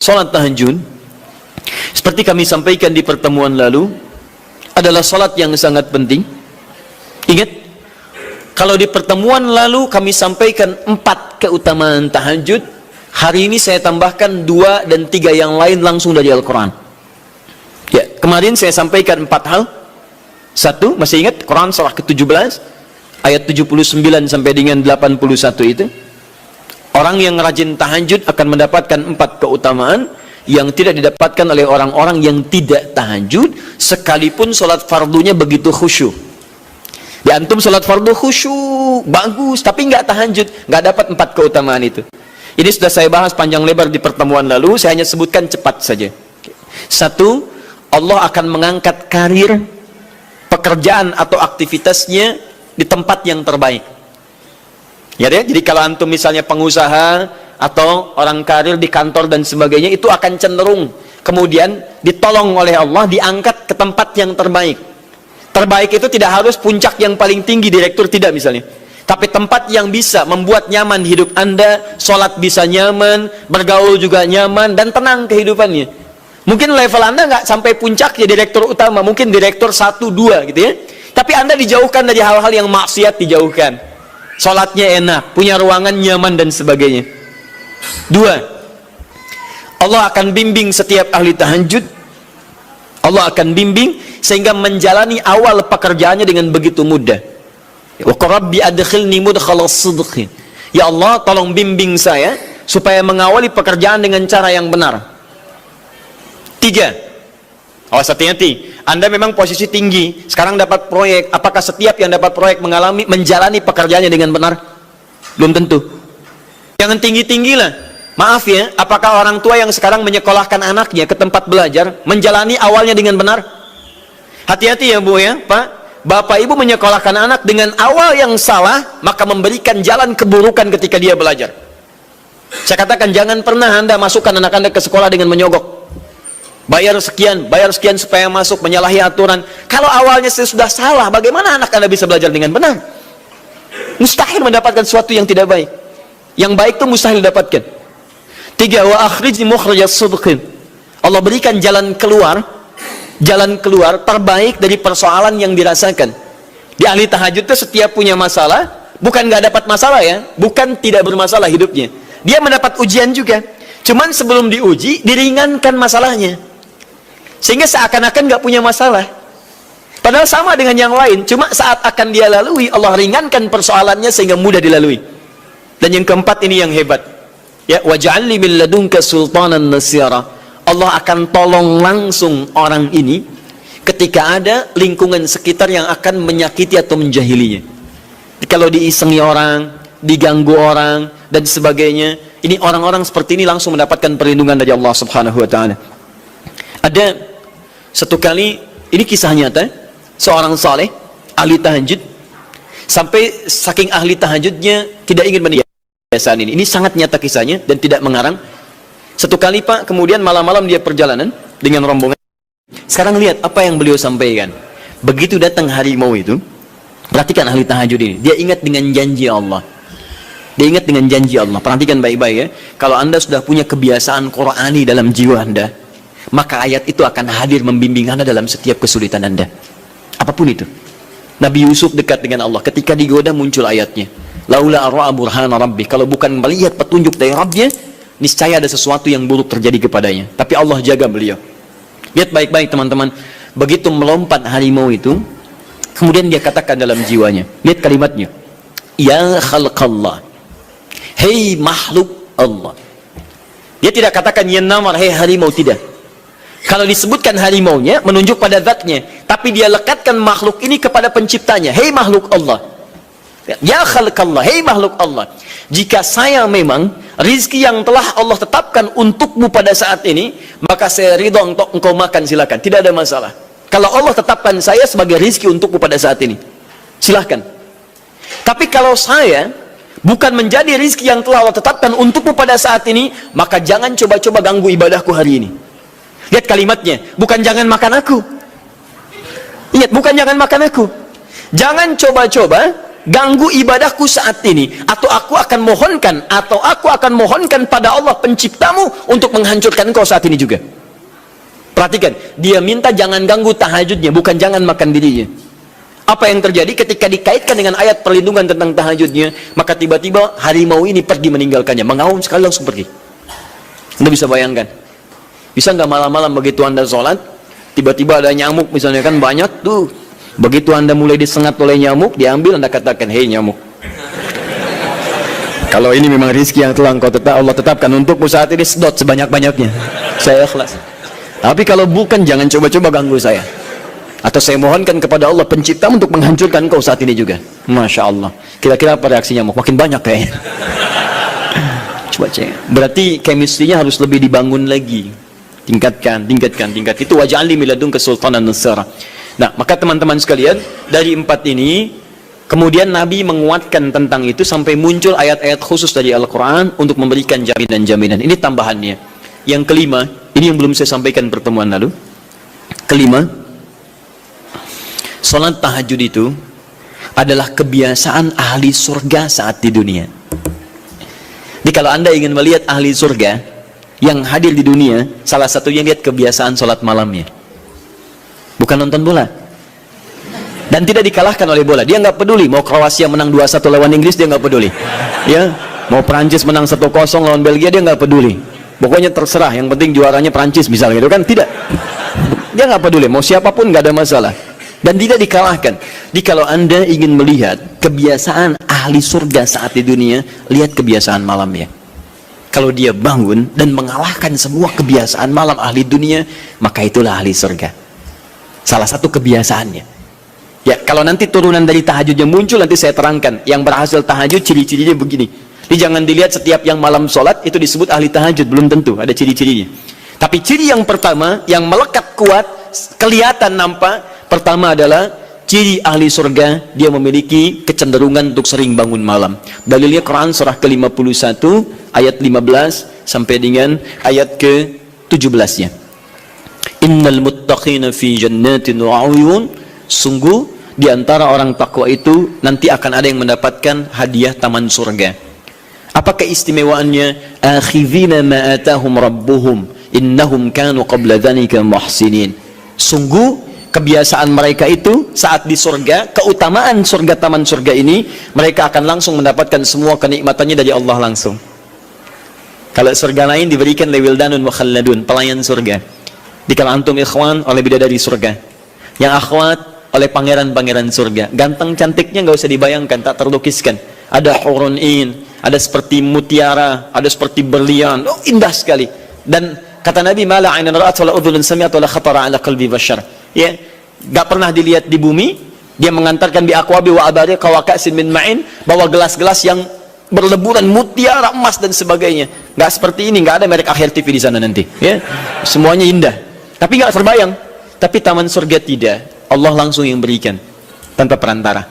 Salat tahajud, seperti kami sampaikan di pertemuan lalu, adalah salat yang sangat penting. Ingat, kalau di pertemuan lalu kami sampaikan 4 keutamaan tahajud, hari ini saya tambahkan 2 dan 3 yang lain langsung dari Al-Quran. Ya, kemarin saya sampaikan 4 hal. 1, masih ingat Quran surah ke-17 ayat 79 sampai dengan 81 itu. Orang yang rajin tahajud akan mendapatkan 4 keutamaan yang tidak didapatkan oleh orang-orang yang tidak tahajud, sekalipun sholat fardunya begitu khusyuk. Ya, antum sholat fardu khusyuk, bagus, tapi nggak tahajud, nggak dapat 4 keutamaan itu. Ini sudah saya bahas panjang lebar di pertemuan lalu, saya hanya sebutkan cepat saja. 1, Allah akan mengangkat karir, pekerjaan atau aktivitasnya di tempat yang terbaik. Ya, jadi kalau antum misalnya pengusaha atau orang karir di kantor dan sebagainya, itu akan cenderung kemudian ditolong oleh Allah, diangkat ke tempat yang terbaik. Terbaik itu tidak harus puncak yang paling tinggi, direktur, tidak misalnya, tapi tempat yang bisa membuat nyaman hidup Anda, sholat bisa nyaman, bergaul juga nyaman, dan tenang kehidupannya. Mungkin level Anda nggak sampai puncak ya direktur utama, mungkin direktur 1, 2 gitu ya, tapi Anda dijauhkan dari hal-hal yang maksiat, dijauhkan. Sholatnya enak, punya ruangan nyaman dan sebagainya. 2, Allah akan bimbing setiap ahli tahajud. Allah akan bimbing sehingga menjalani awal pekerjaannya dengan begitu mudah. Wa rabbi adkhilni mudkhalas sidqin. Ya Allah, tolong bimbing saya supaya mengawali pekerjaan dengan cara yang benar. 3, awas hati-hati, Anda memang posisi tinggi, sekarang dapat proyek, apakah setiap yang dapat proyek menjalani pekerjaannya dengan benar? Belum tentu. Jangan tinggi-tinggi lah. Maaf ya, apakah orang tua yang sekarang menyekolahkan anaknya ke tempat belajar menjalani awalnya dengan benar? Hati-hati ya Bu ya, Pak. Bapak Ibu menyekolahkan anak dengan awal yang salah, maka memberikan jalan keburukan ketika dia belajar. Saya katakan, jangan pernah Anda masukkan anak Anda ke sekolah dengan menyogok. Bayar sekian supaya masuk, menyalahi aturan. Kalau awalnya sudah salah, bagaimana anak Anda bisa belajar dengan benar? Mustahil mendapatkan sesuatu yang tidak baik. Yang baik itu mustahil didapatkan. 3, wa akhrijni mukhrajas sidqin. Allah berikan jalan keluar terbaik dari persoalan yang dirasakan. Di ahli tahajud itu setiap punya masalah, bukan nggak dapat masalah ya, bukan tidak bermasalah hidupnya. Dia mendapat ujian juga. Cuman sebelum diuji, diringankan masalahnya. Sehingga seakan-akan nggak punya masalah. Padahal sama dengan yang lain, cuma saat akan dia lalui, Allah ringankan persoalannya sehingga mudah dilalui. Dan yang keempat ini yang hebat. Ya, waj'alni min ladunka sultanan nasira. Allah akan tolong langsung orang ini ketika ada lingkungan sekitar yang akan menyakiti atau menjahilinya. Kalau diisengi orang, diganggu orang dan sebagainya, ini orang-orang seperti ini langsung mendapatkan perlindungan dari Allah Subhanahu wa taala. Ada satu kali, ini kisah nyata, seorang saleh ahli tahajud, sampai saking ahli tahajudnya tidak ingin meninggalkan kebiasaan ini. Ini sangat nyata kisahnya dan tidak mengarang. Satu kali Pak, kemudian malam-malam dia perjalanan dengan rombongan. Sekarang lihat apa yang beliau sampaikan. Begitu datang harimau itu, perhatikan ahli tahajud ini, dia ingat dengan janji Allah. Dia ingat dengan janji Allah. Perhatikan baik-baik ya. Kalau Anda sudah punya kebiasaan Qur'ani dalam jiwa Anda, maka ayat itu akan hadir membimbing Anda dalam setiap kesulitan Anda. Apapun itu. Nabi Yusuf dekat dengan Allah. Ketika digoda muncul ayatnya. Laula arra'a burhana rabbi. Kalau bukan melihat petunjuk dari Rabbnya, niscaya ada sesuatu yang buruk terjadi kepadanya. Tapi Allah jaga beliau. Lihat baik-baik teman-teman. Begitu melompat harimau itu, kemudian dia katakan dalam jiwanya. Lihat kalimatnya. Ya khalqallah. Hei makhluk Allah. Dia tidak katakan ya namar, hei harimau, tidak. Kalau disebutkan harimaunya menunjuk pada zatnya, tapi dia lekatkan makhluk ini kepada penciptanya. Hei makhluk Allah. Ya khalqallah, hei makhluk Allah. Jika saya memang rizki yang telah Allah tetapkan untukmu pada saat ini, maka saya ridho untuk engkau makan, silakan, tidak ada masalah. Kalau Allah tetapkan saya sebagai rizki untukmu pada saat ini, silahkan. Tapi kalau saya bukan menjadi rizki yang telah Allah tetapkan untukmu pada saat ini, maka jangan coba-coba ganggu ibadahku hari ini. Lihat kalimatnya, bukan jangan makan aku. Lihat, bukan jangan makan aku. Jangan coba-coba ganggu ibadahku saat ini, atau aku akan mohonkan pada Allah penciptamu untuk menghancurkan engkau saat ini juga. Perhatikan, dia minta jangan ganggu tahajudnya, bukan jangan makan dirinya. Apa yang terjadi ketika dikaitkan dengan ayat perlindungan tentang tahajudnya, maka tiba-tiba harimau ini pergi meninggalkannya, mengaum sekali langsung pergi. Anda bisa bayangkan, bisa nggak malam-malam begitu Anda sholat, tiba-tiba ada nyamuk misalnya, kan banyak tuh, begitu Anda mulai disengat oleh nyamuk, diambil, Anda katakan, hei nyamuk, kalau ini memang rizki yang telah Allah tetapkan untukmu saat ini, sedot sebanyak-banyaknya, saya ikhlas. Tapi kalau bukan, jangan coba-coba ganggu saya. Atau saya mohonkan kepada Allah pencipta untuk menghancurkan kau saat ini juga. Masya Allah. Kira-kira apa reaksi nyamuk? Makin banyak kayaknya. Coba cek. Berarti chemistry-nya harus lebih dibangun lagi. Tingkatkan. Itu waj'alni min ladunka sultanan nasira. Nah, maka teman-teman sekalian, dari 4 ini, kemudian Nabi menguatkan tentang itu sampai muncul ayat-ayat khusus dari Al-Quran untuk memberikan jaminan-jaminan. Ini tambahannya. Yang kelima, ini yang belum saya sampaikan pertemuan lalu. Kelima, salat tahajud itu adalah kebiasaan ahli surga saat di dunia. Jadi kalau Anda ingin melihat ahli surga yang hadir di dunia, salah satunya lihat kebiasaan salat malamnya. Bukan nonton bola. Dan tidak dikalahkan oleh bola. Dia nggak peduli mau Kroasia menang 2-1 lawan Inggris, dia nggak peduli. Ya, mau Prancis menang 1-0 lawan Belgia, dia nggak peduli. Pokoknya terserah, yang penting juaranya Prancis misalnya gitu kan. Tidak. Dia nggak peduli, mau siapapun nggak ada masalah. Dan tidak dikalahkan. Jadi kalau Anda ingin melihat kebiasaan ahli surga saat di dunia, lihat kebiasaan malamnya. Kalau dia bangun dan mengalahkan semua kebiasaan malam ahli dunia, maka itulah ahli surga. Salah satu kebiasaannya. Ya, kalau nanti turunan dari tahajudnya muncul, nanti saya terangkan. Yang berhasil tahajud, ciri-cirinya begini. Jadi jangan dilihat setiap yang malam sholat, itu disebut ahli tahajud. Belum tentu, ada ciri-cirinya. Tapi ciri yang pertama, yang melekat kuat, kelihatan nampak, pertama adalah ciri ahli surga, dia memiliki kecenderungan untuk sering bangun malam. Dalilnya Quran surah ke-51 ayat 15 sampai dengan ayat ke-17-nya. Innal muttaqina fi jannatin wa 'uyun, sungguh di antara orang takwa itu nanti akan ada yang mendapatkan hadiah taman surga. Apa keistimewaannya? Akhidhina ma atahum rabbuhum innahum kanu qabla dzalika muhsinin. Sungguh kebiasaan mereka itu saat di surga, keutamaan surga, taman surga ini, mereka akan langsung mendapatkan semua kenikmatannya dari Allah langsung. Kalau surga lain diberikan lewildanun mukhalladun, pelayan surga. Di kalau antum ikhwan oleh bidadari surga, yang akhwat oleh pangeran-pangeran surga. Ganteng cantiknya nggak usah dibayangkan, tak terlukiskan. Ada hurun in, ada seperti mutiara, ada seperti berlian, oh indah sekali. Dan kata Nabi, mala ainan ra'at wala udhunun sami'at wala khatara ala qalbi bashar. Ya, gak pernah dilihat di bumi. Dia mengantarkan bi aqwabi wa abariqa wa ka'sin min ma'in, bawa gelas-gelas yang berleburan mutiara, emas dan sebagainya. Gak seperti ini, gak ada merek Akhir TV di sana nanti. Ya, semuanya indah. Tapi gak terbayang. Tapi taman surga tidak. Allah langsung yang berikan tanpa perantara.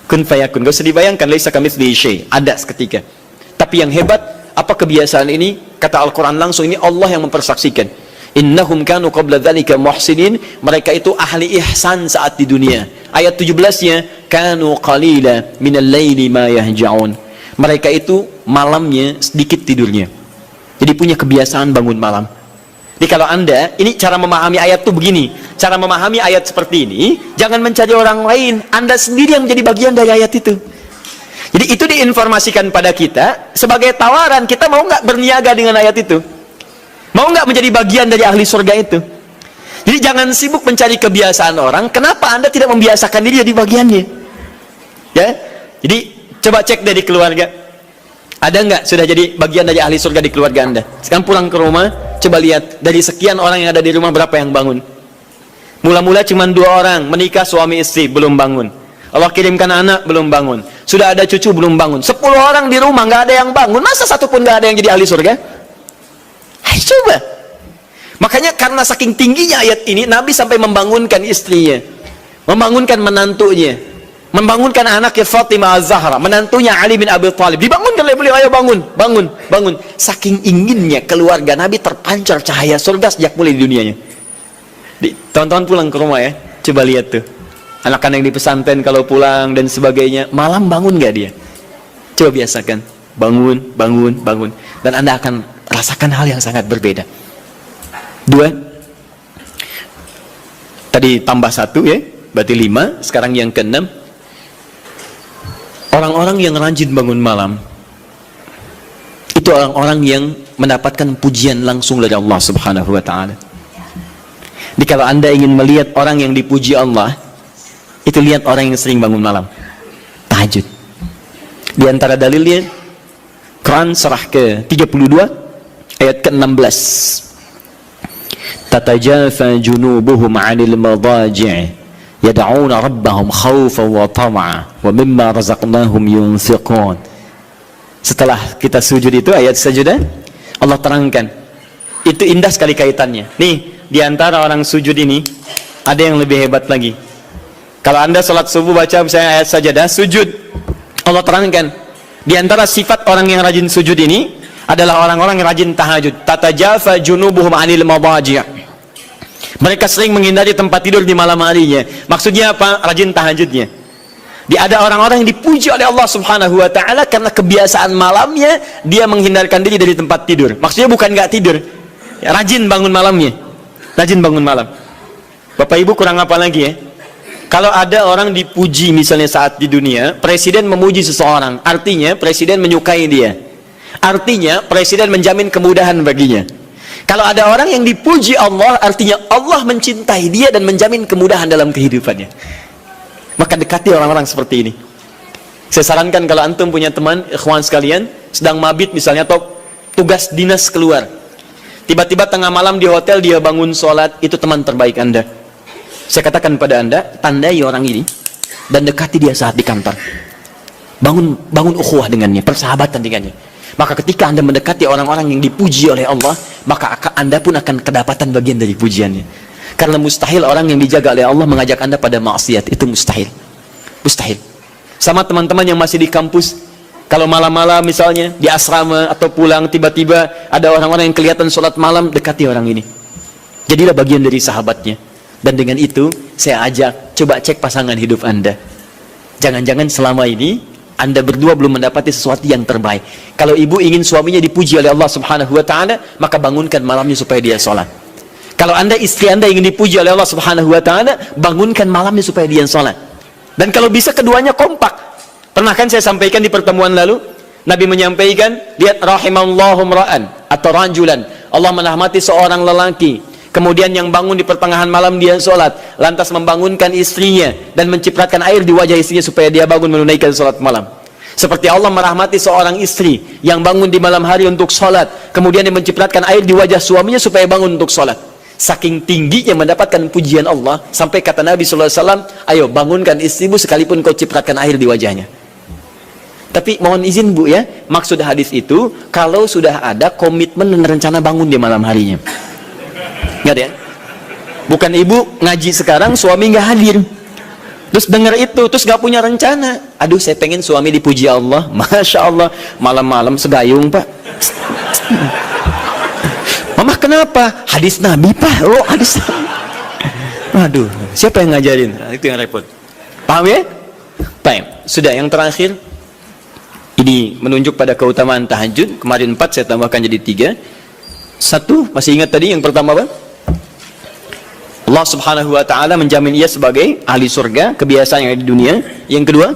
Kun fayakun. Gak usah dibayangkan, laisa kamitslihi syai'. Ada seketika. Tapi yang hebat, apa kebiasaan ini? Kata Al-Quran langsung, ini Allah yang mempersaksikan. Innahum kanu qabla dzalika muhsinin, mereka itu ahli ihsan saat di dunia. Ayat 17-nya, kanu qalila minal laili ma yahja'un. Mereka itu malamnya sedikit tidurnya. Jadi punya kebiasaan bangun malam. Jadi kalau Anda, ini cara memahami ayat itu begini. Cara memahami ayat seperti ini, jangan mencari orang lain. Anda sendiri yang menjadi bagian dari ayat itu. Jadi itu diinformasikan pada kita sebagai tawaran, kita mau nggak berniaga dengan ayat itu? Mau nggak menjadi bagian dari ahli surga itu? Jadi jangan sibuk mencari kebiasaan orang. Kenapa Anda tidak membiasakan diri jadi bagiannya? Ya, jadi coba cek dari keluarga. Ada nggak sudah jadi bagian dari ahli surga di keluarga Anda? Sekarang pulang ke rumah, coba lihat dari sekian orang yang ada di rumah berapa yang bangun? Mula-mula cuma 2 orang menikah suami istri belum bangun. Allah kirimkan anak belum bangun. Sudah ada cucu belum bangun. 10 orang di rumah nggak ada yang bangun. Masa satu pun nggak ada yang jadi ahli surga? Hai, coba. Makanya karena saking tingginya ayat ini, Nabi sampai membangunkan istrinya, membangunkan menantunya, membangunkan anaknya Fatimah Az-Zahra, menantunya Ali bin Abi Thalib. Dibangunkan oleh beliau, ayo bangun, bangun, bangun. Saking inginnya keluarga Nabi terpancar cahaya surga sejak mulai di dunianya. Teman-teman pulang ke rumah ya, coba lihat tuh. Anak-anak yang di pesantren kalau pulang dan sebagainya, malam bangun nggak dia? Coba biasakan, bangun, bangun, bangun, dan Anda akan rasakan hal yang sangat berbeda. 2, tadi tambah 1 ya, berarti 5. Sekarang yang ke-6, orang-orang yang rajin bangun malam itu orang-orang yang mendapatkan pujian langsung dari Allah Subhanahu wa ta'ala. Jadi kalau Anda ingin melihat orang yang dipuji Allah, itu lihat orang yang sering bangun malam, tahajud. Di antara dalilnya, Quran surah ke-32 ayat ke-16. Tatajafa junubuhum 'anil madaji' yad'una rabbahum khawfan wa tam'a wa mimma razaqnahum yunfiqun. Setelah kita sujud itu ayat sajadah, Allah terangkan. Itu indah sekali kaitannya. Nih, di antara orang sujud ini ada yang lebih hebat lagi. Kalau Anda sholat subuh baca misalnya ayat sajadah, sujud, Allah terangkan, di antara sifat orang yang rajin sujud ini adalah orang-orang yang rajin tahajud. Tatajafa junubuhum 'anil madaji'. Mereka sering menghindari tempat tidur di malam harinya. Maksudnya apa? Rajin tahajudnya. Ada orang-orang yang dipuji oleh Allah Subhanahu wa ta'ala karena kebiasaan malamnya dia menghindarkan diri dari tempat tidur. Maksudnya bukan nggak tidur, ya, rajin bangun malamnya, rajin bangun malam. Bapak Ibu kurang apa lagi ya? Kalau ada orang dipuji misalnya saat di dunia, presiden memuji seseorang, artinya presiden menyukai dia. Artinya presiden menjamin kemudahan baginya. Kalau ada orang yang dipuji Allah, artinya Allah mencintai dia dan menjamin kemudahan dalam kehidupannya. Maka dekati orang-orang seperti ini. Saya sarankan kalau antum punya teman, ikhwan sekalian, sedang mabit misalnya atau tugas dinas keluar, tiba-tiba tengah malam di hotel dia bangun sholat, itu teman terbaik Anda. Saya katakan pada Anda, tandai orang ini dan dekati dia saat di kantor. Bangun ukhuwah dengannya, persahabatan dengannya. Maka ketika Anda mendekati orang-orang yang dipuji oleh Allah, maka Anda pun akan kedapatan bagian dari pujiannya. Karena mustahil orang yang dijaga oleh Allah mengajak Anda pada maksiat, itu mustahil. Mustahil. Sama teman-teman yang masih di kampus, kalau malam-malam misalnya di asrama atau pulang, tiba-tiba ada orang-orang yang kelihatan sholat malam, dekati orang ini. Jadilah bagian dari sahabatnya. Dan dengan itu saya ajak, coba cek pasangan hidup Anda. Jangan-jangan selama ini Anda berdua belum mendapati sesuatu yang terbaik. Kalau ibu ingin suaminya dipuji oleh Allah Subhanahu wa ta'ala, maka bangunkan malamnya supaya dia sholat. Kalau istri Anda ingin dipuji oleh Allah Subhanahu wa ta'ala, bangunkan malamnya supaya dia sholat. Dan kalau bisa keduanya kompak. Pernah kan saya sampaikan di pertemuan lalu, Nabi menyampaikan, lihat rahimallahu ra'an atau rajulan, Allah merahmati seorang lelaki, kemudian yang bangun di pertengahan malam dia sholat, lantas membangunkan istrinya dan menciprakan air di wajah istrinya supaya dia bangun menunaikan sholat malam. Seperti Allah merahmati seorang istri yang bangun di malam hari untuk sholat, kemudian dia mencipratkan air di wajah suaminya supaya bangun untuk sholat. Saking tingginya mendapatkan pujian Allah, sampai kata Nabi SAW, ayo bangunkan istrimu sekalipun kau cipratkan air di wajahnya. Tapi mohon izin Bu ya, maksud hadis itu kalau sudah ada komitmen dan rencana bangun di malam harinya. Nggak ya? Bukan ibu ngaji sekarang suami nggak hadir, terus dengar itu terus nggak punya rencana. Aduh saya pengen suami dipuji Allah, masya Allah, malam-malam segayung Pak. Mama kenapa? Hadis Nabi Pak. Oh hadis Nabi. Aduh siapa yang ngajarin? Nah, itu yang repot. Paham ya? Baik. Sudah yang terakhir, ini menunjuk pada keutamaan tahajud. Kemarin 4, saya tambahkan jadi 3. 1, masih ingat tadi yang pertama apa? Allah Subhanahu wa ta'ala menjamin ia sebagai ahli surga, kebiasaan yang ada di dunia. Yang kedua,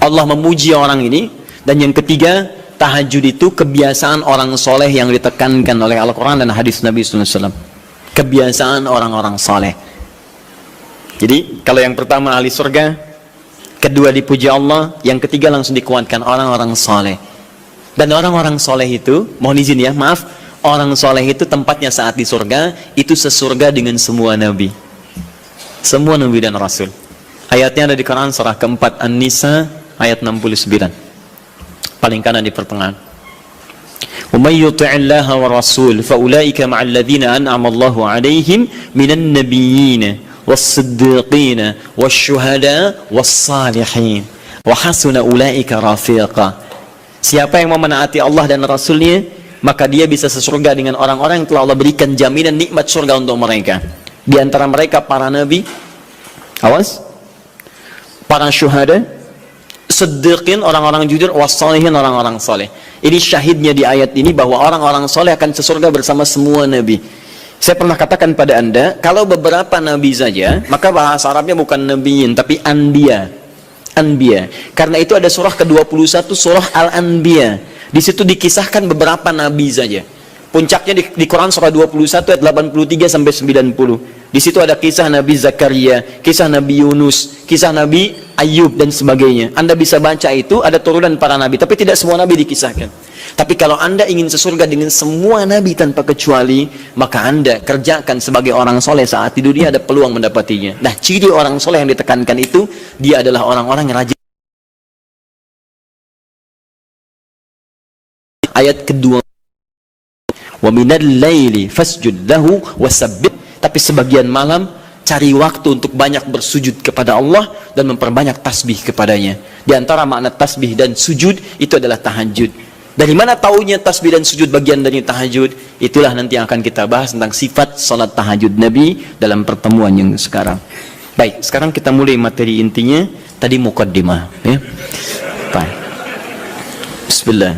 Allah memuji orang ini. Dan yang ketiga, tahajud itu kebiasaan orang soleh yang ditekankan oleh Al-Quran dan hadis Nabi SAW. Kebiasaan orang-orang soleh. Jadi kalau yang pertama ahli surga, kedua dipuji Allah, yang ketiga langsung dikuatkan orang-orang soleh. Dan orang-orang soleh itu, mohon izin ya, maaf, orang soleh itu tempatnya saat di surga itu sesurga dengan semua nabi, semua nabi dan rasul. Ayatnya ada di Quran surah keempat An-Nisa ayat 69, paling kanan di pertengahan. وَمَنْ يُطِعِ اللَّهَ وَرَسُولَهُ فَأُولَئِكَ مَعَ الَّذِينَ أَنْعَمَ اللَّهُ عَلَيْهِمْ مِنَ النَّبِيِّينَ وَالصِّدِّيقِينَ وَالشُّهَدَاءِ وَالصَّالِحِينَ وَحَسُنَ أُولَئِكَ رَفِيقًا. Siapa yang mau menaati Allah dan Rasulnya, maka dia bisa sesurga dengan orang-orang yang telah Allah berikan jaminan nikmat surga untuk mereka. Di antara mereka para nabi, Awas. Para syuhada, siddiqin, orang-orang jujur, wassalihin, orang-orang soleh. Ini syahidnya di ayat ini bahwa orang-orang soleh akan sesurga bersama semua nabi. Saya pernah katakan pada anda, kalau beberapa nabi saja, maka bahasa Arabnya bukan nabiyin, tapi anbiya. Anbiya. Karena itu ada surah ke-21, surah Al-Anbiya. Di situ dikisahkan beberapa nabi saja. Puncaknya di Quran surah 21 ayat 83 sampai 90. Di situ ada kisah Nabi Zakaria, kisah Nabi Yunus, kisah Nabi Ayub dan sebagainya. Anda bisa baca itu, ada turunan para nabi, tapi tidak semua nabi dikisahkan. Tapi kalau Anda ingin sesurga dengan semua nabi tanpa kecuali, maka Anda kerjakan sebagai orang soleh saat di dunia, ada peluang mendapatinya. Nah, ciri orang soleh yang ditekankan itu, dia adalah orang-orang yang rajin. Ayat kedua, wa minal laili fasjud lahu wasabbih. Tapi sebagian malam cari waktu untuk banyak bersujud kepada Allah dan memperbanyak tasbih kepadanya. Di antara makna tasbih dan sujud itu adalah tahajud. Dari mana taunya tasbih dan sujud bagian dari tahajud? Itulah nanti yang akan kita bahas tentang sifat salat tahajud Nabi dalam pertemuan yang sekarang. Baik, sekarang kita mulai materi intinya. Tadi muqaddimah, ya. Baik. Bismillah.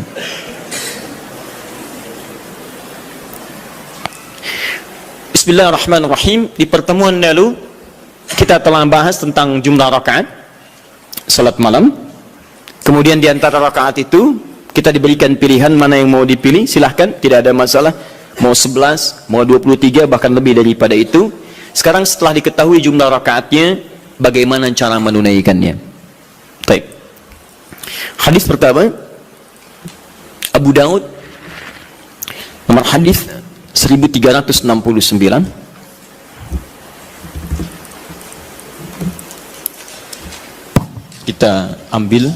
Bismillahirrahmanirrahim. Di pertemuan lalu kita telah bahas tentang jumlah rakaat salat malam. Kemudian di antara rakaat itu kita diberikan pilihan mana yang mau dipilih, silahkan, tidak ada masalah. Mau 11, mau 23, bahkan lebih daripada itu. Sekarang setelah diketahui jumlah rakaatnya, bagaimana cara menunaikannya? Baik. Hadis pertama, Abu Daud, nomor hadis 1369. Kita ambil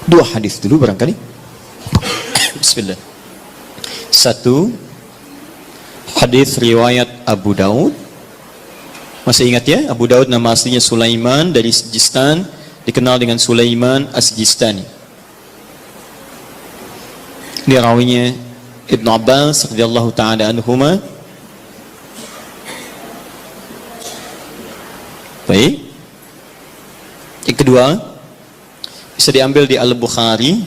dua hadis dulu barangkali. Bismillah. Satu, hadis riwayat Abu Daud. Masih ingat ya, Abu Daud nama aslinya Sulaiman dari Sijistan, dikenal dengan Sulaiman As-Sijistani. Dia rawinya Ibnu Abbas radhiyallahu taala anhuma. Baik. Yang kedua, bisa diambil di Al-Bukhari.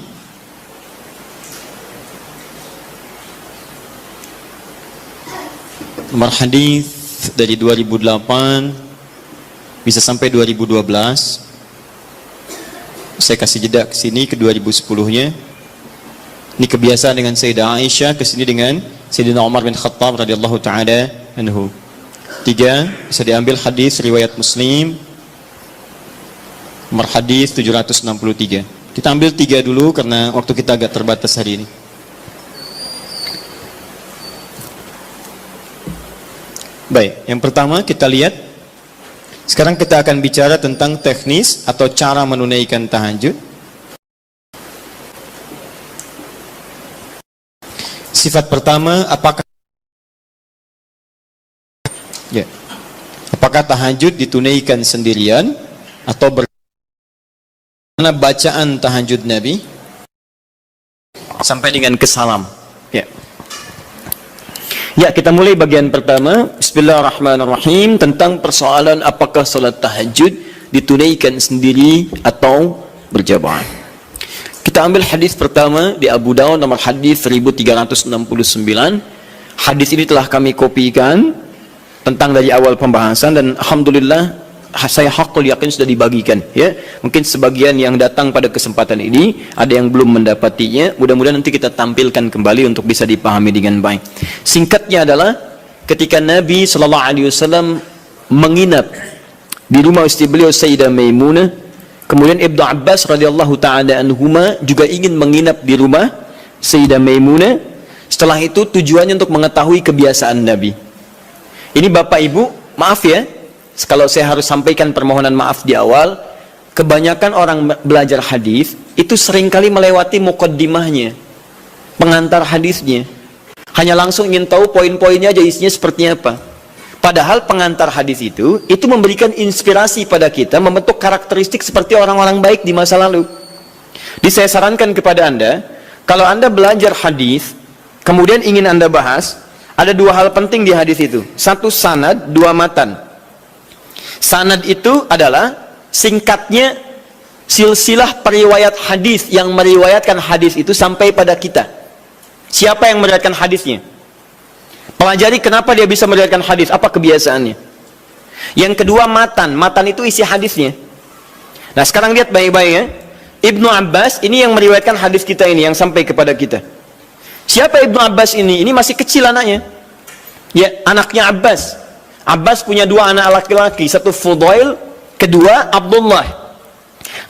Nomor hadis dari 2008 bisa sampai 2012. Saya kasih jeda ke sini ke 2010-nya. Ini kebiasaan dengan Sayyidah Aisyah, ke sini dengan Sayyidina Umar bin Khattab radhiyallahu taala anhu. Tiga, bisa diambil hadis riwayat Muslim. Nomor hadis 763. Kita ambil tiga dulu karena waktu kita agak terbatas hari ini. Baik, yang pertama kita lihat. Sekarang kita akan bicara tentang teknis atau cara menunaikan tahajud. Sifat pertama, apakah tahajud ditunaikan sendirian atau bagaimana bacaan tahajud Nabi sampai dengan kesalam. Ya, kita mulai bagian pertama. Bismillahirrahmanirrahim, tentang persoalan apakah salat tahajud ditunaikan sendiri atau berjamaah. Kita ambil hadis pertama di Abu Daud nomor hadis 1369. Hadis ini telah kami kopikan tentang dari awal pembahasan dan alhamdulillah saya hakul yakin sudah dibagikan, ya. Mungkin sebagian yang datang pada kesempatan ini ada yang belum mendapatinya. Mudah-mudahan nanti kita tampilkan kembali untuk bisa dipahami dengan baik. Singkatnya adalah ketika Nabi SAW menginap di rumah istri beliau Sayyidah Maimunah, kemudian Ibnu Abbas radhiyallahu taala anhuma juga ingin menginap di rumah Sayyidah Maimunah. Setelah itu tujuannya untuk mengetahui kebiasaan Nabi. Ini Bapak Ibu, maaf ya, kalau saya harus sampaikan permohonan maaf di awal, kebanyakan orang belajar hadis itu seringkali melewati muqaddimahnya, pengantar hadisnya. Hanya langsung ingin tahu poin-poinnya aja isinya seperti apa. Padahal pengantar hadis itu memberikan inspirasi pada kita membentuk karakteristik seperti orang-orang baik di masa lalu. Jadi saya sarankan kepada Anda, kalau Anda belajar hadis, kemudian ingin Anda bahas, ada dua hal penting di hadis itu. Satu sanad, dua matan. Sanad itu adalah singkatnya silsilah periwayat hadis yang meriwayatkan hadis itu sampai pada kita. Siapa yang meriwayatkan hadisnya? Pelajari kenapa dia bisa meriwayatkan hadis, apa kebiasaannya. Yang kedua, matan. Matan itu isi hadisnya. Nah, sekarang lihat baik-baik ya. Ibnu Abbas ini yang meriwayatkan hadis kita ini, yang sampai kepada kita. Siapa Ibnu Abbas ini? Ini masih kecil anaknya. Ya, anaknya Abbas. Abbas punya dua anak laki-laki, satu Fudail, kedua Abdullah.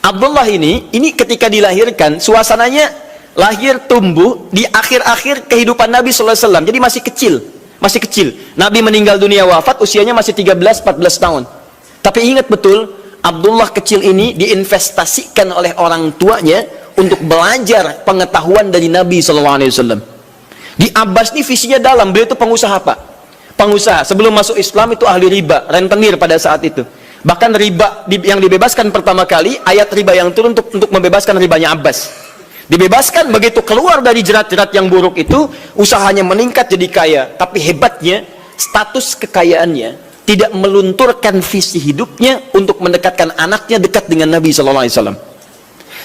Abdullah ini ketika dilahirkan, suasananya lahir tumbuh di akhir-akhir kehidupan Nabi SAW. Jadi masih kecil. Nabi meninggal dunia wafat, usianya masih 13-14 tahun. Tapi ingat betul, Abdullah kecil ini diinvestasikan oleh orang tuanya untuk belajar pengetahuan dari Nabi SAW. Di Abbas ini visinya dalam, beliau itu pengusaha Pak. Pengusaha, sebelum masuk Islam itu ahli riba, rentenir pada saat itu. Bahkan riba yang dibebaskan pertama kali, ayat riba yang turun untuk membebaskan ribanya Abbas. Dibebaskan, begitu keluar dari jerat-jerat yang buruk itu, usahanya meningkat jadi kaya. Tapi hebatnya, status kekayaannya tidak melunturkan visi hidupnya untuk mendekatkan anaknya dekat dengan Nabi SAW.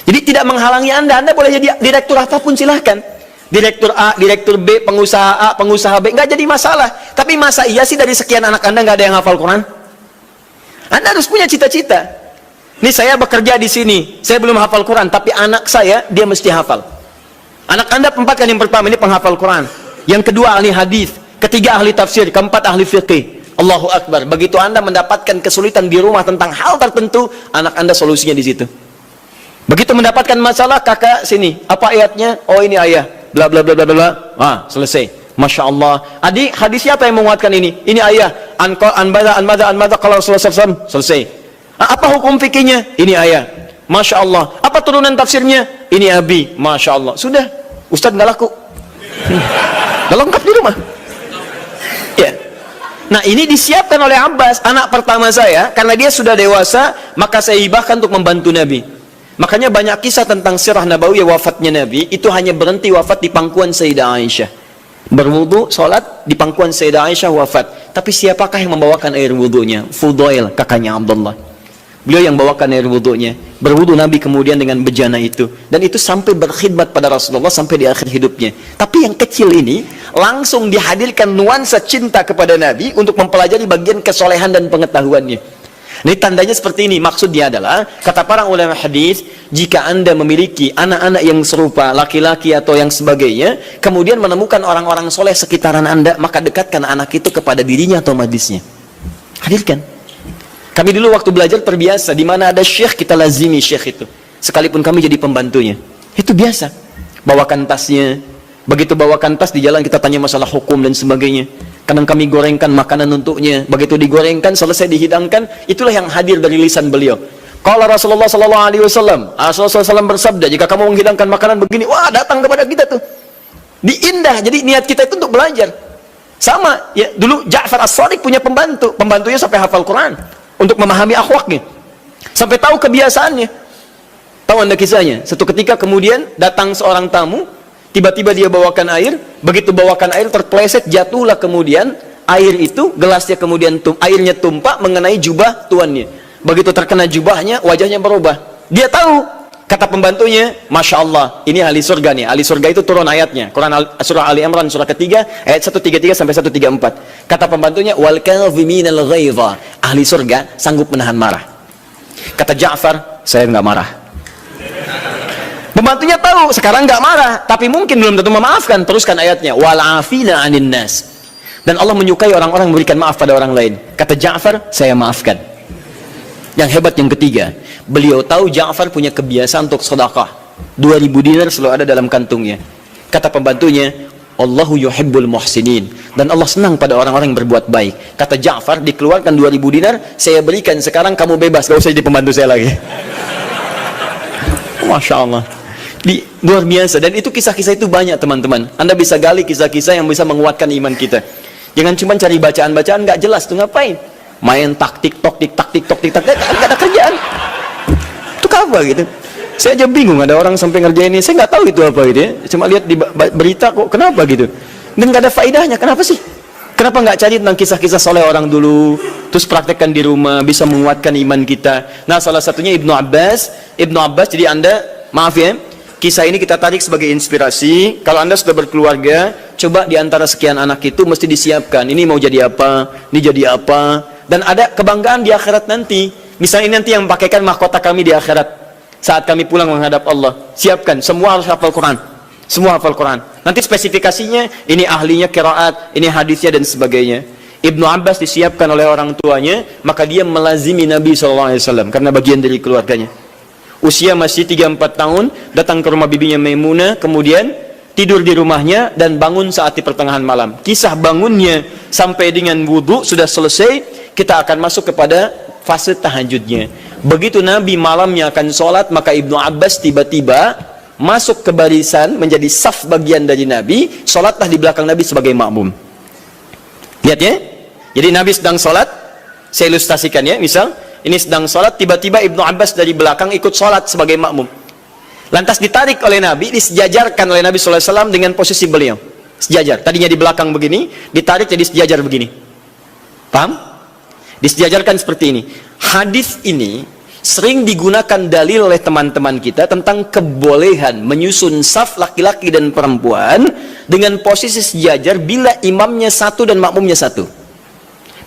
Jadi tidak menghalangi Anda boleh jadi direktur apapun silahkan. Direktur A, direktur B, pengusaha A, pengusaha B, nggak jadi masalah. Tapi masa iya sih dari sekian anak Anda nggak ada yang hafal Quran? Anda harus punya cita-cita. Ini saya bekerja di sini, saya belum hafal Quran, tapi anak saya dia mesti hafal. Anak Anda kan yang pertama ini penghafal Quran, yang kedua ahli hadis, ketiga ahli tafsir, keempat ahli fiqih. Allahu Akbar. Begitu Anda mendapatkan kesulitan di rumah tentang hal tertentu, anak Anda solusinya di situ. Begitu mendapatkan masalah, kakak sini, apa ayatnya? Oh ini ayah, bla bla bla bla bla. Selesai. Masya Allah. Adik, hadis siapa yang menguatkan ini? Ini ayah. Anbada kalau Rasulullah. Selesai. Apa hukum fikihnya? Ini ayah. Masya Allah. Apa turunan tafsirnya? Ini abi. Masya Allah. Sudah. Ustadz nggak laku. Nggak lengkap di rumah. Ya. Nah, ini disiapkan oleh Abbas, anak pertama saya. Karena dia sudah dewasa, maka saya hibahkan untuk membantu Nabi. Makanya banyak kisah tentang sirah Nabawiyah wafatnya Nabi, itu hanya berhenti wafat di pangkuan Sayyidah Aisyah. Berwudu, sholat, di pangkuan Sayyidah Aisyah wafat. Tapi siapakah yang membawakan air wudunya? Fudail, kakaknya Abdullah. Beliau yang bawakan air wudunya. Berwudu Nabi kemudian dengan bejana itu. Dan itu sampai berkhidmat pada Rasulullah sampai di akhir hidupnya. Tapi yang kecil ini langsung dihadirkan nuansa cinta kepada Nabi untuk mempelajari bagian kesolehan dan pengetahuannya. Ini tandanya seperti ini. Maksudnya adalah, kata para ulama hadis, jika Anda memiliki anak-anak yang serupa, laki-laki atau yang sebagainya, kemudian menemukan orang-orang soleh sekitaran Anda, maka dekatkan anak itu kepada dirinya atau majlisnya. Hadirkan. Kami dulu waktu belajar terbiasa, di mana ada syekh, kita lazimi syekh itu. Sekalipun kami jadi pembantunya. Itu biasa. Bawakan tasnya. Begitu bawakan tas, di jalan kita tanya masalah hukum dan sebagainya. Kadang kami gorengkan makanan untuknya. Begitu digorengkan, selesai dihidangkan, itulah yang hadir dari lisan beliau. Kalau Rasulullah SAW, Rasulullah SAW bersabda, jika kamu menghidangkan makanan begini, wah datang kepada kita tuh. Diindah, jadi niat kita itu untuk belajar. Sama, ya dulu Ja'far As-Shadiq punya pembantu. Pembantunya sampai hafal Quran. Untuk memahami akhlaknya. Sampai tahu kebiasaannya. Tahu Anda kisahnya? Satu ketika kemudian datang seorang tamu, tiba-tiba dia bawakan air, begitu bawakan air terpleset, jatuhlah kemudian air itu, gelasnya kemudian airnya tumpah mengenai jubah tuannya. Begitu terkena jubahnya, wajahnya berubah. Dia tahu, kata pembantunya, Masya Allah, ini ahli surga nih. Ahli surga itu turun ayatnya. Quran surah Ali Imran surah ketiga, ayat 133 sampai 134. Kata pembantunya, wal kadhiminal ghaidha. Ahli surga sanggup menahan marah. Kata Ja'far, saya nggak marah. Pembantunya tahu, sekarang nggak marah, tapi mungkin belum tentu memaafkan. Teruskan ayatnya, wal afina 'anin nas. Dan Allah menyukai orang-orang memberikan maaf pada orang lain. Kata Ja'far, saya maafkan. Yang hebat yang ketiga, beliau tahu Ja'far punya kebiasaan untuk sedekah. 2000 dinar selalu ada dalam kantungnya. Kata pembantunya, Allahu yuhibbul muhsinin. Dan Allah senang pada orang-orang yang berbuat baik. Kata Ja'far, dikeluarkan 2000 dinar, saya berikan, sekarang kamu bebas, gak usah jadi pembantu saya lagi. Masya Allah. Luar biasa. Dan itu kisah-kisah itu banyak teman-teman. Anda bisa gali kisah-kisah yang bisa menguatkan iman kita. Jangan cuma cari bacaan-bacaan nggak jelas tuh, ngapain main taktik tok tik tak tik tok tik tak, nggak ada kerjaan itu apa gitu. Saya aja bingung, ada orang sampai ngerjain ini, saya nggak tahu itu apa gitu ya. Cuma lihat di berita kok kenapa gitu, dan nggak ada faedahnya. Kenapa sih? Kenapa nggak cari tentang kisah-kisah soleh orang dulu, terus praktekkan di rumah, bisa menguatkan iman kita. Nah, salah satunya Ibnu Abbas. Ibnu Abbas, jadi Anda, maaf ya, kisah ini kita tarik sebagai inspirasi. Kalau Anda sudah berkeluarga, coba di antara sekian anak itu mesti disiapkan. Ini mau jadi apa, ini jadi apa. Dan ada kebanggaan di akhirat nanti. Misalnya ini nanti yang pakaikan mahkota kami di akhirat. Saat kami pulang menghadap Allah. Siapkan, semua harus hafal Quran. Semua hafal Quran. Nanti spesifikasinya, ini ahlinya qiraat, ini hadisnya dan sebagainya. Ibnu Abbas disiapkan oleh orang tuanya, maka dia melazimi Nabi SAW karena bagian dari keluarganya. Usia masih 3-4 tahun, datang ke rumah bibinya Maimunah, kemudian tidur di rumahnya dan bangun saat di pertengahan malam. Kisah bangunnya sampai dengan wudhu sudah selesai, kita akan masuk kepada fase tahajudnya. Begitu Nabi malamnya akan sholat, maka Ibnu Abbas tiba-tiba masuk ke barisan, menjadi saf bagian dari Nabi, sholatlah di belakang Nabi sebagai makmum. Lihat ya, jadi Nabi sedang sholat, saya ilustrasikan ya, misal ini sedang sholat, tiba-tiba Ibnu Abbas dari belakang ikut sholat sebagai makmum. Lantas ditarik oleh Nabi, disejajarkan oleh Nabi SAW dengan posisi beliau. Sejajar, tadinya di belakang begini, ditarik jadi sejajar begini. Paham? Disejajarkan seperti ini. Hadis ini sering digunakan dalil oleh teman-teman kita tentang kebolehan menyusun saf laki-laki dan perempuan dengan posisi sejajar bila imamnya satu dan makmumnya satu.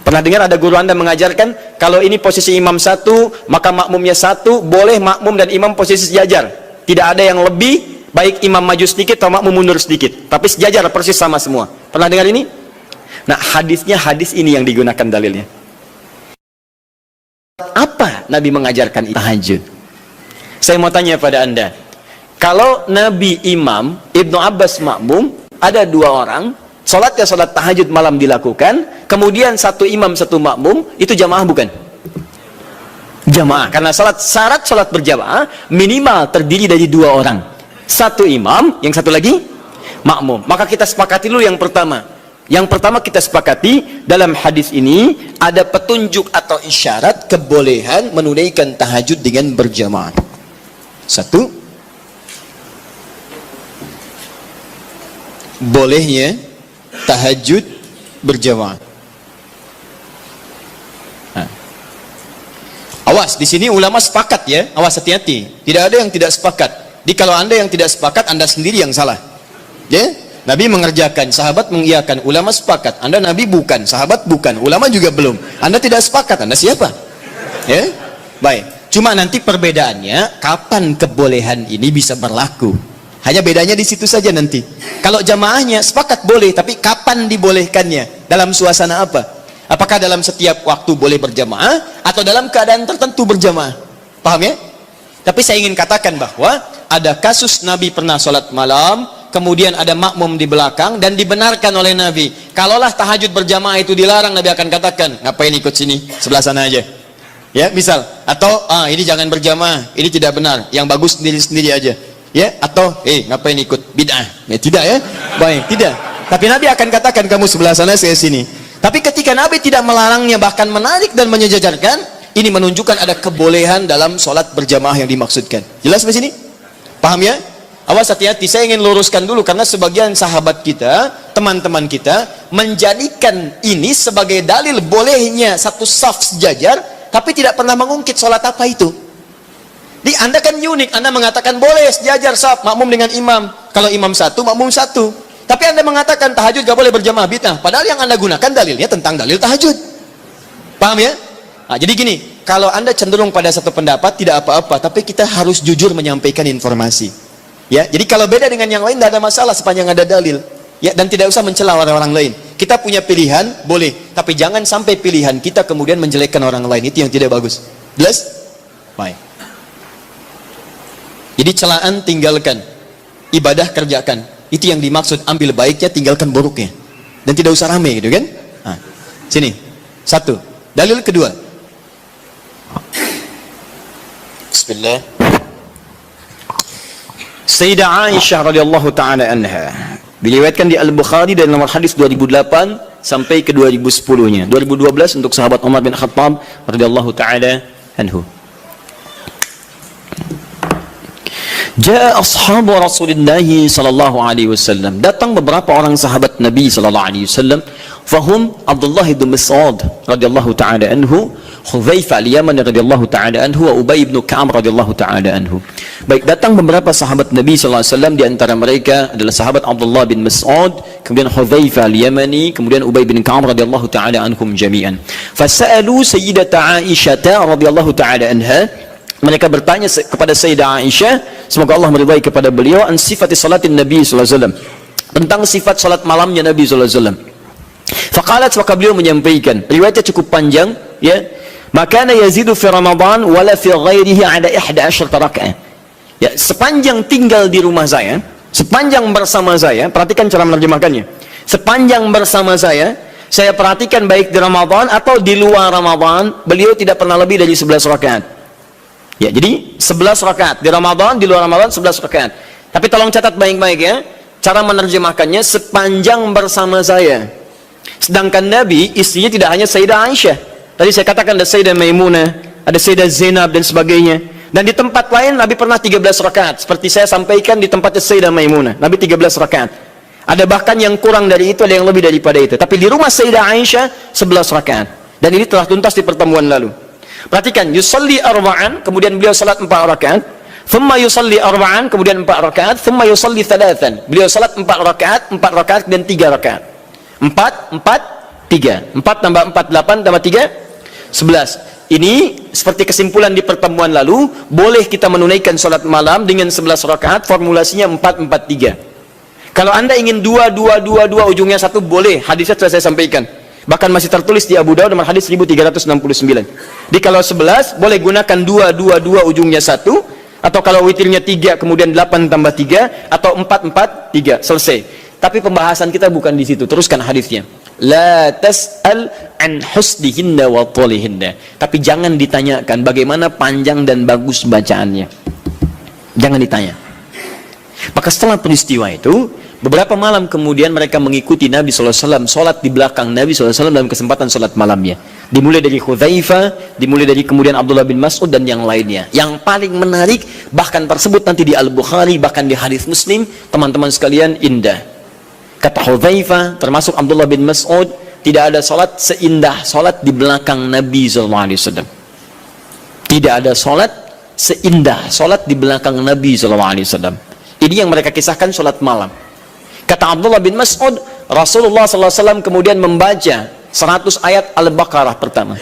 Pernah dengar ada guru Anda mengajarkan, kalau ini posisi imam satu, maka makmumnya satu, boleh makmum dan imam posisi sejajar. Tidak ada yang lebih, baik imam maju sedikit atau makmum mundur sedikit. Tapi sejajar, persis sama semua. Pernah dengar ini? Nah, hadisnya hadis ini yang digunakan dalilnya. Apa Nabi mengajarkan tahajud? Saya mau tanya pada Anda, kalau Nabi imam, Ibnu Abbas makmum, ada dua orang, sholatnya sholat tahajud malam dilakukan, kemudian satu imam satu makmum, itu jamaah bukan? Jamaah, karena syarat sholat berjamaah minimal terdiri dari dua orang, satu imam, yang satu lagi makmum. Maka kita sepakati dulu yang pertama. Yang pertama kita sepakati, dalam hadis ini ada petunjuk atau isyarat kebolehan menunaikan tahajud dengan berjamaah. Satu, bolehnya tahajud berjamaah. Awas, di sini ulama sepakat ya, awas hati-hati. Tidak ada yang tidak sepakat. Jadi kalau Anda yang tidak sepakat, Anda sendiri yang salah. Ya? Nabi mengerjakan, sahabat mengiyakan, ulama sepakat. Anda Nabi bukan, sahabat bukan, ulama juga belum. Anda tidak sepakat, Anda siapa? Ya, baik. Cuma nanti perbedaannya, kapan kebolehan ini bisa berlaku? Hanya bedanya di situ saja nanti. Kalau jamaahnya sepakat boleh, tapi kapan dibolehkannya? Dalam suasana apa? Apakah dalam setiap waktu boleh berjamaah, atau dalam keadaan tertentu berjamaah? Paham ya? Tapi saya ingin katakan bahwa ada kasus Nabi pernah sholat malam, kemudian ada makmum di belakang dan dibenarkan oleh Nabi. Kalaulah tahajud berjamaah itu dilarang, Nabi akan katakan, ngapain ikut sini, sebelah sana aja. Ya, misal, atau ini jangan berjamaah, ini tidak benar, yang bagus sendiri-sendiri aja. Ya, atau ngapain ikut bid'ah? Ya, tidak ya. Baik, tidak. Tapi Nabi akan katakan, kamu sebelah sana, saya sini. Tapi ketika Nabi tidak melarangnya, bahkan menarik dan menyejajarkan, ini menunjukkan ada kebolehan dalam sholat berjamaah yang dimaksudkan. Jelas di sini? Paham ya? Awas hati-hati, saya ingin luruskan dulu karena sebagian sahabat kita, teman-teman kita menjadikan ini sebagai dalil bolehnya satu saf sejajar, tapi tidak pernah mengungkit sholat apa itu. Di Anda kan unik, Anda mengatakan boleh sejajar saf, makmum dengan imam. Kalau imam satu, makmum satu. Tapi Anda mengatakan tahajud gak boleh berjamaah, bid'ah. Padahal yang Anda gunakan dalilnya tentang dalil tahajud. Paham ya? Nah, jadi gini, kalau Anda cenderung pada satu pendapat tidak apa-apa, tapi kita harus jujur menyampaikan informasi. Ya, jadi kalau beda dengan yang lain tidak ada masalah sepanjang ada dalil. Ya, dan tidak usah mencela orang lain. Kita punya pilihan, boleh, tapi jangan sampai pilihan kita kemudian menjelekkan orang lain. Itu yang tidak bagus. Jelas? Baik. Jadi celaan tinggalkan, ibadah kerjakan. Itu yang dimaksud, ambil baiknya, tinggalkan buruknya. Dan tidak usah rame gitu kan? Nah, sini. Satu. Dalil kedua. Bismillah. Sayyidah Aisyah radhiyallahu taala anha diriwayatkan di Al-Bukhari dan nomor hadis 2008 sampai ke 2010-nya. 2012 untuk sahabat Umar bin Khattab radhiyallahu taala anhu. Ja'a ashabu Rasulullah sallallahu alaihi wasallam. Datang beberapa orang sahabat Nabi sallallahu alaihi wasallam. Fahum Abdullah bin Mas'ud radhiyallahu taala anhu, Hudzaifah al-Yamani radhiyallahu taala anhu, wa Ubay bin Ka'ab radhiyallahu taala anhu. Baik, datang beberapa sahabat Nabi sallallahu alaihi wasallam, di antara mereka adalah sahabat Abdullah bin Mas'ud, kemudian Hudzaifah al-Yamani, kemudian Ubay bin Ka'ab radhiyallahu taala anhum jami'an. Fasa'alu Sayyidata Aisyah radhiyallahu taala anha. Mereka bertanya kepada Sayyidah Aisyah, semoga Allah meridai kepada beliau, an sifati salatin Nabi sallallahu alaihi wasallam, tentang sifat salat malamnya Nabi sallallahu alaihi wasallam. Faqalat, maka beliau menyampaikan, riwayatnya cukup panjang ya, makana yazidu fi Ramadan wala fi ghairihi ada 11 rakaat. Ya, sepanjang tinggal di rumah saya, sepanjang bersama saya, perhatikan cara menerjemahkannya. Sepanjang bersama saya perhatikan baik di Ramadan atau di luar Ramadan, beliau tidak pernah lebih dari 11 rakaat. Ya, jadi 11 rakaat di Ramadan, di luar Ramadan 11 rakaat. Tapi tolong catat baik-baik ya, cara menerjemahkannya sepanjang bersama saya. Sedangkan Nabi, istrinya tidak hanya Sayyidah Aisyah. Tadi saya katakan ada Sayyidah Maimunah, ada Sayyidah Zainab dan sebagainya. Dan di tempat lain Nabi pernah 13 rakaat. Seperti saya sampaikan di tempatnya Sayyidah Maimunah, Nabi 13 rakaat. Ada bahkan yang kurang dari itu, ada yang lebih daripada itu. Tapi di rumah Sayyidah Aisyah 11 rakaat. Dan ini telah tuntas di pertemuan lalu. Perhatikan, yusalli arba'an, kemudian beliau salat 4 rakaat, thumma yusalli arba'an, kemudian 4 rakaat, thumma yusalli thalathan. Beliau salat 4 rakaat dan 3 rakaat. 4, 3. 4 tambah 4, 8 tambah 3, 11. Ini seperti kesimpulan di pertemuan lalu, boleh kita menunaikan salat malam dengan 11 rakaat, formulasinya 4, 4, 3. Kalau Anda ingin 2, 2, 2, 2, ujungnya 1, boleh. Hadisnya sudah saya sampaikan. Bahkan masih tertulis di Abu Dawud nomor hadis 1369. Jadi kalau 11 boleh gunakan 2, 2, 2 ujungnya 1, atau kalau witirnya 3 kemudian 8 tambah 3, atau 4, 4, 3, selesai. Tapi pembahasan kita bukan di situ. Teruskan hadisnya. La tas'al an husnihinna wa tolihinna. Tapi jangan ditanyakan bagaimana panjang dan bagus bacaannya. Jangan ditanya. Maka setelah peristiwa itu, beberapa malam kemudian mereka mengikuti Nabi SAW, sholat di belakang Nabi SAW dalam kesempatan sholat malamnya. Dimulai dari Hudzaifah, dimulai dari kemudian Abdullah bin Mas'ud dan yang lainnya. Yang paling menarik, bahkan tersebut nanti di Al-Bukhari, bahkan di hadis Muslim, teman-teman sekalian, indah. Kata Hudzaifah, termasuk Abdullah bin Mas'ud, tidak ada sholat seindah sholat di belakang Nabi SAW. Tidak ada sholat seindah sholat di belakang Nabi SAW. Ini yang mereka kisahkan sholat malam. Kata Abdullah bin Mas'ud, Rasulullah SAW kemudian membaca 100 ayat Al-Baqarah pertama.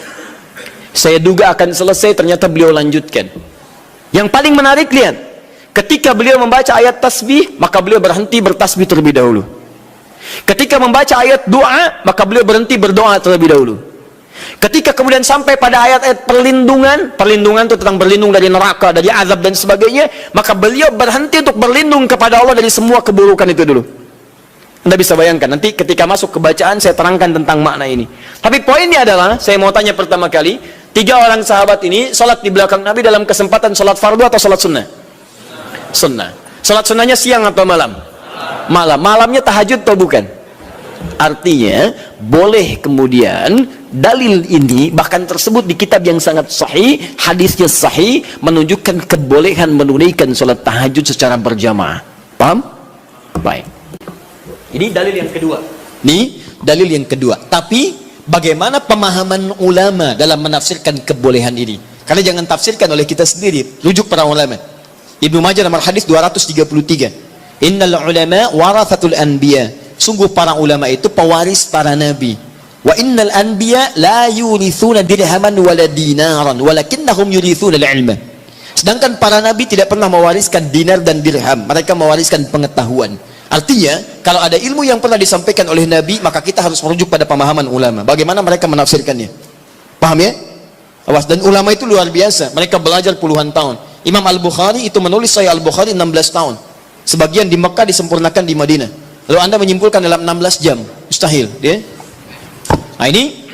Saya duga akan selesai, ternyata beliau lanjutkan. Yang paling menarik, lihat, ketika beliau membaca ayat tasbih, maka beliau berhenti bertasbih terlebih dahulu. Ketika membaca ayat doa, maka beliau berhenti berdoa terlebih dahulu. Ketika kemudian sampai pada ayat-ayat perlindungan itu tentang berlindung dari neraka, dari azab dan sebagainya, maka beliau berhenti untuk berlindung kepada Allah dari semua keburukan itu dulu. Anda bisa bayangkan, nanti ketika masuk ke bacaan saya terangkan tentang makna ini. Tapi poinnya adalah, saya mau tanya pertama kali, 3 orang sahabat ini sholat di belakang Nabi dalam kesempatan sholat fardu atau sholat sunnah? Sunnah. Sholat sunnahnya siang atau malam? Malam. Malamnya tahajud atau bukan? Artinya, boleh kemudian dalil ini bahkan tersebut di kitab yang sangat sahih, hadisnya sahih, menunjukkan kebolehan menunaikan sholat tahajud secara berjamaah. Paham? Baik. Ini dalil yang kedua. Ini dalil yang kedua. Tapi bagaimana pemahaman ulama dalam menafsirkan kebolehan ini? Karena jangan tafsirkan oleh kita sendiri, rujuk para ulama. Ibnu Majah nomor hadis 233. Innal ulama warathatul anbiya. Sungguh para ulama itu pewaris para nabi. Wa innal anbiya la yurithuna dirhaman wala dinaran walakinnahum yurithuna al-ilma. Sedangkan para nabi tidak pernah mewariskan dinar dan dirham, mereka mewariskan pengetahuan. Artinya, kalau ada ilmu yang pernah disampaikan oleh nabi, maka kita harus merujuk pada pemahaman ulama. Bagaimana mereka menafsirkannya? Paham ya? Awas, dan ulama itu luar biasa. Mereka belajar puluhan tahun. Imam Al-Bukhari itu menulis Sahih Al-Bukhari 16 tahun. Sebagian di Mekah disempurnakan di Madinah. Lalu Anda menyimpulkan dalam 16 jam. Mustahil, ya? Nah, ini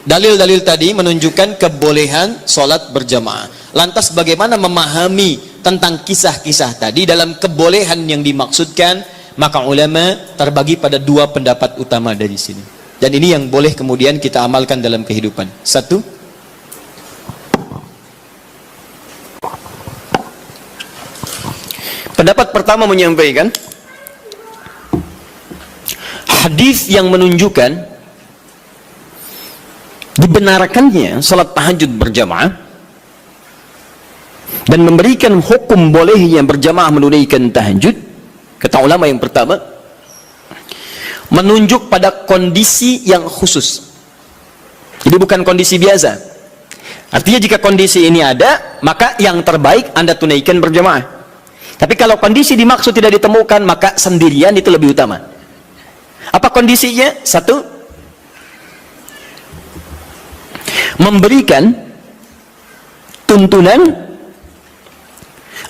dalil-dalil tadi menunjukkan kebolehan sholat berjamaah. Lantas bagaimana memahami tentang kisah-kisah tadi dalam kebolehan yang dimaksudkan? Maka ulama terbagi pada 2 pendapat utama dari sini. Dan ini yang boleh kemudian kita amalkan dalam kehidupan. 1, Pendapat pertama menyampaikan hadis yang menunjukkan dibenarkannya salat tahajud berjamaah dan memberikan hukum bolehnya berjamaah menunaikan tahajud, kata ulama yang pertama, menunjuk pada kondisi yang khusus. Jadi bukan kondisi biasa. Artinya jika kondisi ini ada, maka yang terbaik Anda tunaikan berjamaah. Tapi kalau kondisi dimaksud tidak ditemukan, maka sendirian itu lebih utama. Apa kondisinya? Satu, memberikan tuntunan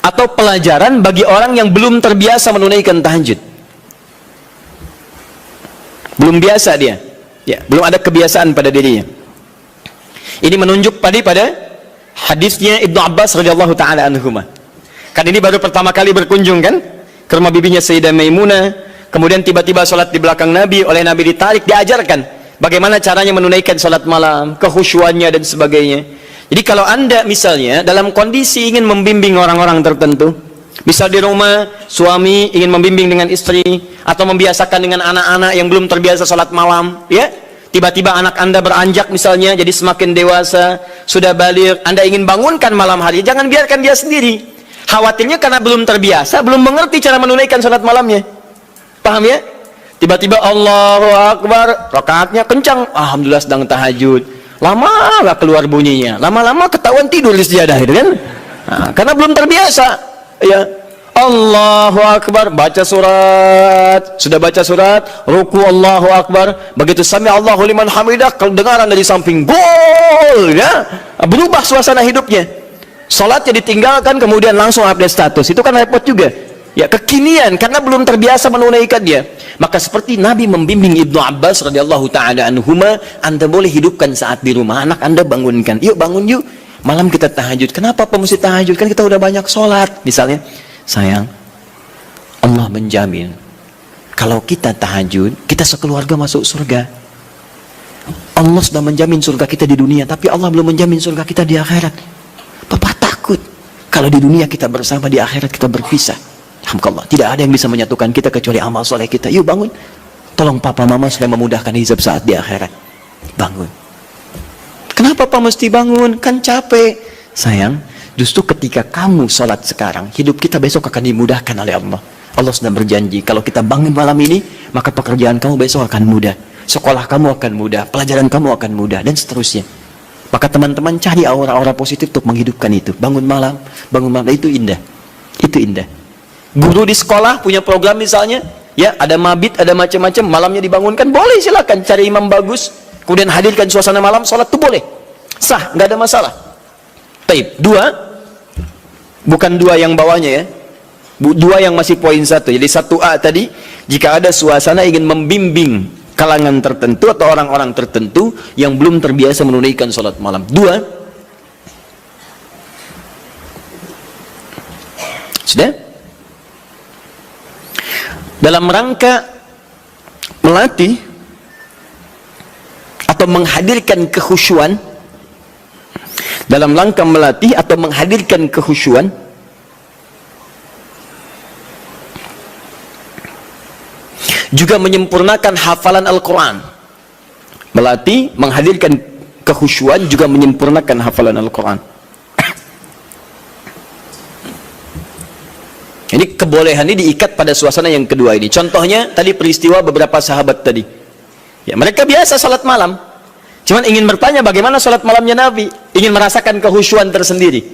atau pelajaran bagi orang yang belum terbiasa menunaikan tahajud. Belum biasa dia, ya, belum ada kebiasaan pada dirinya. Ini menunjuk pada hadisnya Ibnu Abbas radhiyallahu taala anhuma. Kan ini baru pertama kali berkunjung kan ke rumah bibinya Sayyidah Maimunah, kemudian tiba-tiba sholat di belakang Nabi, oleh Nabi ditarik, diajarkan bagaimana caranya menunaikan sholat malam, kekhusyuannya dan sebagainya. Jadi kalau Anda misalnya dalam kondisi ingin membimbing orang-orang tertentu, misal di rumah suami ingin membimbing dengan istri atau membiasakan dengan anak-anak yang belum terbiasa sholat malam, ya, tiba-tiba anak Anda beranjak misalnya jadi semakin dewasa, sudah baligh, Anda ingin bangunkan malam hari, jangan biarkan dia sendiri. Khawatirnya karena belum terbiasa, belum mengerti cara menunaikan sholat malamnya. Paham ya? Tiba-tiba Allahu Akbar, rakaatnya kencang, alhamdulillah sedang tahajud. Lama gak keluar bunyinya, lama-lama ketahuan tidur di sejadah itu kan? Nah, karena belum terbiasa. Ya, Allahu Akbar, baca surat, sudah baca surat, ruku Allahu Akbar, begitu sami Allahu liman hamidah, kedengaran dari samping, gol, ya, berubah suasana hidupnya. Salatnya ditinggalkan, kemudian langsung update status, itu kan repot juga. Ya, kekinian karena belum terbiasa menunaikan dia. Maka seperti Nabi membimbing Ibnu Abbas radhiyallahu taala anhuma, Anda boleh hidupkan saat di rumah, anak Anda bangunkan, yuk bangun yuk, malam kita tahajud. Kenapa Pak mesti tahajud? Kan kita udah banyak sholat. Misalnya, sayang, Allah menjamin kalau kita tahajud, kita sekeluarga masuk surga. Allah sudah menjamin surga kita di dunia, tapi Allah belum menjamin surga kita di akhirat. Bapak takut kalau di dunia kita bersama, di akhirat kita berpisah. Alhamdulillah, tidak ada yang bisa menyatukan kita kecuali amal soleh kita. Yuk bangun, tolong papa mama supaya memudahkan hisab saat di akhirat. Bangun. Kenapa Pak mesti bangun? Kan capek. Sayang, justru ketika kamu sholat sekarang, hidup kita besok akan dimudahkan oleh Allah. Allah sudah berjanji, kalau kita bangun malam ini, maka pekerjaan kamu besok akan mudah, sekolah kamu akan mudah, pelajaran kamu akan mudah, dan seterusnya. Maka teman-teman cari aura-aura positif untuk menghidupkan itu. Bangun malam, itu indah. Itu indah. Guru di sekolah punya program misalnya, ya, ada mabit, ada macam-macam, malamnya dibangunkan, boleh, silakan cari imam bagus, kemudian hadirkan suasana malam, sholat itu boleh, sah, nggak ada masalah. Taib. Dua, bukan dua yang bawahnya ya, dua yang masih poin satu. Jadi 1A tadi, jika ada suasana ingin membimbing kalangan tertentu atau orang-orang tertentu yang belum terbiasa menunaikan sholat malam. Dua, sudah? Dalam rangka melatih atau menghadirkan kekhusyuan, dalam rangka melatih atau menghadirkan kekhusyuan, juga menyempurnakan hafalan Al-Quran. Melatih, menghadirkan kekhusyuan, juga menyempurnakan hafalan Al-Quran. Jadi kebolehan ini diikat pada suasana yang kedua ini. Contohnya tadi peristiwa beberapa sahabat tadi. Ya, mereka biasa salat malam. Cuman ingin bertanya bagaimana salat malamnya Nabi. Ingin merasakan kekhusyuan tersendiri.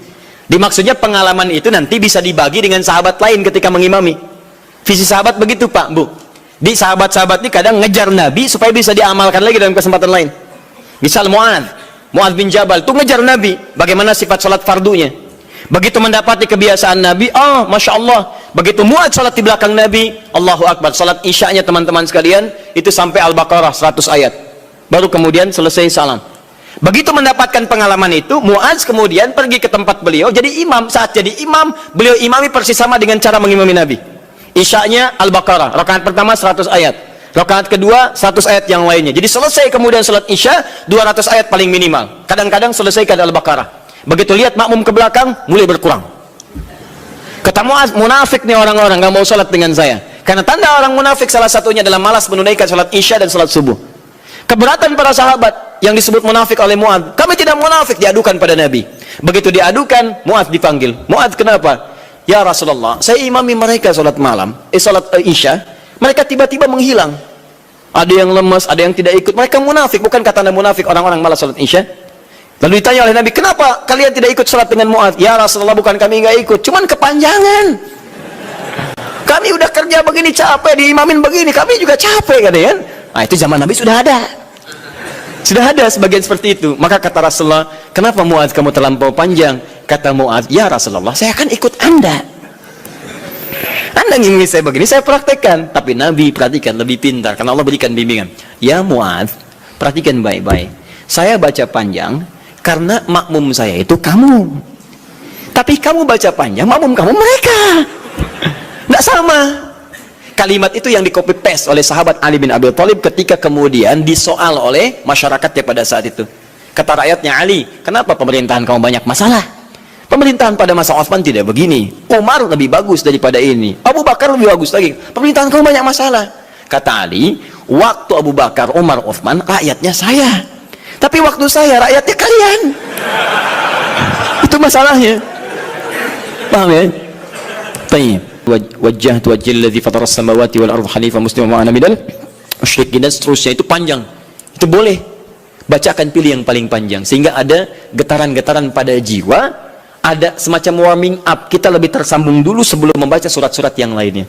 Dimaksudnya pengalaman itu nanti bisa dibagi dengan sahabat lain ketika mengimami. Visi sahabat begitu Pak, Bu. Di sahabat-sahabat ini kadang ngejar Nabi supaya bisa diamalkan lagi dalam kesempatan lain. Misal Mu'adz bin Jabal itu ngejar Nabi bagaimana sifat salat fardunya. Begitu mendapati kebiasaan Nabi, oh Masya Allah, begitu Mu'adz salat di belakang Nabi, Allahu Akbar. Salat isya'nya teman-teman sekalian itu sampai Al-Baqarah 100 ayat, baru kemudian selesai salam. Begitu mendapatkan pengalaman itu, Mu'adz kemudian pergi ke tempat beliau jadi imam. Saat jadi imam, beliau imami persis sama dengan cara mengimami Nabi. Isya'nya Al-Baqarah, rakaat pertama 100 ayat, rakaat kedua 100 ayat yang lainnya. Jadi selesai kemudian salat isya 200 ayat paling minimal. Kadang-kadang selesaikan Al-Baqarah. Begitu lihat makmum ke belakang, mulai berkurang. Kata Mu'adz, munafik nih orang-orang, nggak mau sholat dengan saya. Karena tanda orang munafik salah satunya adalah malas menunaikan sholat isya dan sholat subuh. Keberatan para sahabat yang disebut munafik oleh Mu'adz. Kami tidak munafik, diadukan pada Nabi. Begitu diadukan, Mu'adz dipanggil. Mu'adz, kenapa? Ya Rasulullah, saya imami mereka sholat malam, sholat isya. Mereka tiba-tiba menghilang. Ada yang lemas, ada yang tidak ikut. Mereka munafik, bukan kata Anda munafik orang-orang malas sholat isya. Lalu ditanya oleh Nabi, kenapa kalian tidak ikut sholat dengan Mu'adz? Ya Rasulullah, bukan kami nggak ikut, cuman kepanjangan. Kami udah kerja begini capek, diimamin begini, kami juga capek, kan? Nah, itu zaman Nabi sudah ada. Sudah ada sebagian seperti itu. Maka kata Rasulullah, kenapa Mu'adz kamu terlampau panjang? Kata Mu'adz, ya Rasulullah, saya akan ikut Anda. Anda ingin saya begini, saya praktekkan. Tapi Nabi, perhatikan, lebih pintar, karena Allah berikan bimbingan. Ya Mu'adz, perhatikan baik-baik. Saya baca panjang, karena makmum saya itu kamu. Tapi kamu baca panjang, makmum kamu mereka. Tidak sama. Kalimat itu yang di-copy paste oleh sahabat Ali bin Abi Thalib ketika kemudian disoal oleh masyarakatnya pada saat itu. Kata rakyatnya, Ali, kenapa pemerintahan kamu banyak masalah? Pemerintahan pada masa Utsman tidak begini. Umar lebih bagus daripada ini. Abu Bakar lebih bagus lagi. Pemerintahan kamu banyak masalah. Kata Ali, waktu Abu Bakar, Umar, Utsman, rakyatnya saya. Tapi waktu saya, rakyatnya kalian. Itu masalahnya. Paham ya? Baik. Wajjahtu wajhal ladzi fatara as-samawati wal ardha hanifan musliman wa ana minal musyrikin, dan seterusnya. Itu panjang. Itu boleh. Bacakan, pilih yang paling panjang sehingga ada getaran-getaran pada jiwa, ada semacam warming up. Kita lebih tersambung dulu sebelum membaca surat-surat yang lainnya.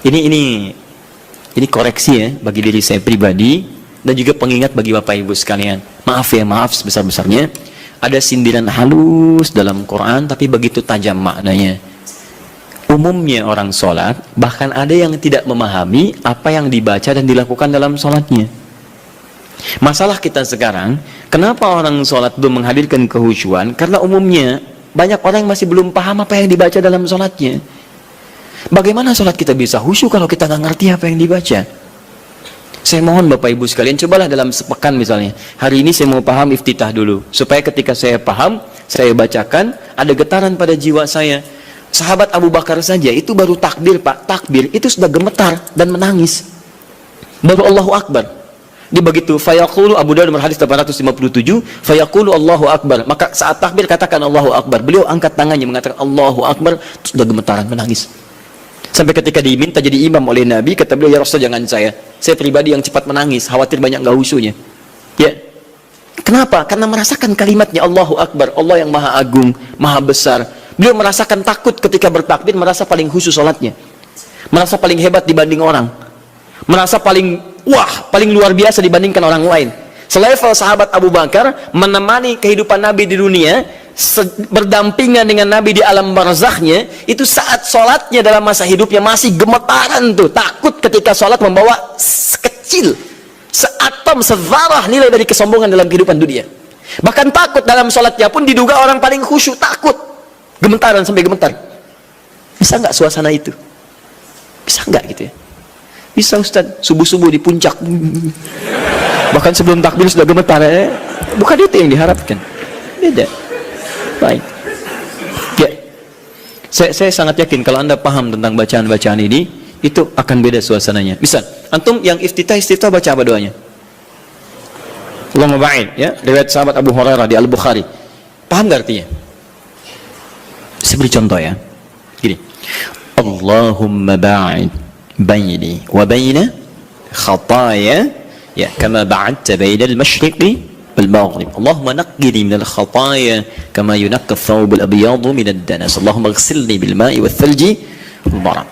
Ini koreksi ya bagi diri saya pribadi. Dan juga pengingat bagi Bapak Ibu sekalian. Maaf ya, maaf sebesar-besarnya. Ada sindiran halus dalam Quran, tapi begitu tajam maknanya. Umumnya orang sholat, bahkan ada yang tidak memahami apa yang dibaca dan dilakukan dalam sholatnya. Masalah kita sekarang, kenapa orang sholat belum menghadirkan kehusyuan? Karena umumnya, banyak orang yang masih belum paham apa yang dibaca dalam sholatnya. Bagaimana sholat kita bisa khusyuk kalau kita nggak ngerti apa yang dibaca? Saya mohon Bapak Ibu sekalian, cobalah dalam sepekan misalnya, hari ini saya mau paham iftitah dulu, supaya ketika saya paham, saya bacakan, ada getaran pada jiwa saya. Sahabat Abu Bakar saja, itu baru takbir Pak, takbir, itu sudah gemetar dan menangis. Baru Allahu Akbar. Dia begitu, fayaqulu, Abu Dawud nomor hadis 857, fayaqulu Allahu Akbar. Maka saat takbir katakan Allahu Akbar. Beliau angkat tangannya mengatakan Allahu Akbar, sudah gemetaran menangis. Sampai ketika diminta jadi imam oleh Nabi, kata beliau, ya Rasul jangan saya pribadi yang cepat menangis, khawatir banyak nggak khusyuknya. Ya, kenapa? Karena merasakan kalimatnya Allahu Akbar, Allah yang maha agung, maha besar. Beliau merasakan takut ketika bertakbir, merasa paling khusyuk sholatnya, merasa paling hebat dibanding orang, merasa paling paling luar biasa dibandingkan orang lain. Selevel sahabat Abu Bakar menemani kehidupan Nabi di dunia, berdampingan dengan Nabi di alam barzakhnya, itu saat sholatnya dalam masa hidupnya masih gemetaran tuh, takut ketika sholat membawa sekecil, seatom, sezarah nilai dari kesombongan dalam kehidupan dunia. Bahkan takut dalam sholatnya pun diduga orang paling khusyuk, takut, gemetaran sampai gemetar. Bisa nggak suasana itu? Bisa nggak gitu ya? Bisa Ustaz, subuh-subuh di puncak, bahkan sebelum takbir sudah gemetar ya? Bukan itu yang diharapkan, beda. Baik. Ya, saya sangat yakin kalau Anda paham tentang bacaan-bacaan ini, itu akan beda suasananya. Misal, antum yang iftitah baca apa doanya? Allahumma ba'id, ya, riwayat sahabat Abu Hurairah di Al-Bukhari. Paham gak artinya? Saya beri contoh ya. Gini. Allahumma ba'id baini wa baina khataya, ya, kama ba'adta baina al-masyriqi المغرب اللهم نقني من الخطايا كما ينقى الثوب الأبيض من الدنس اللهم اغسلني بالماء والثلج والبرد.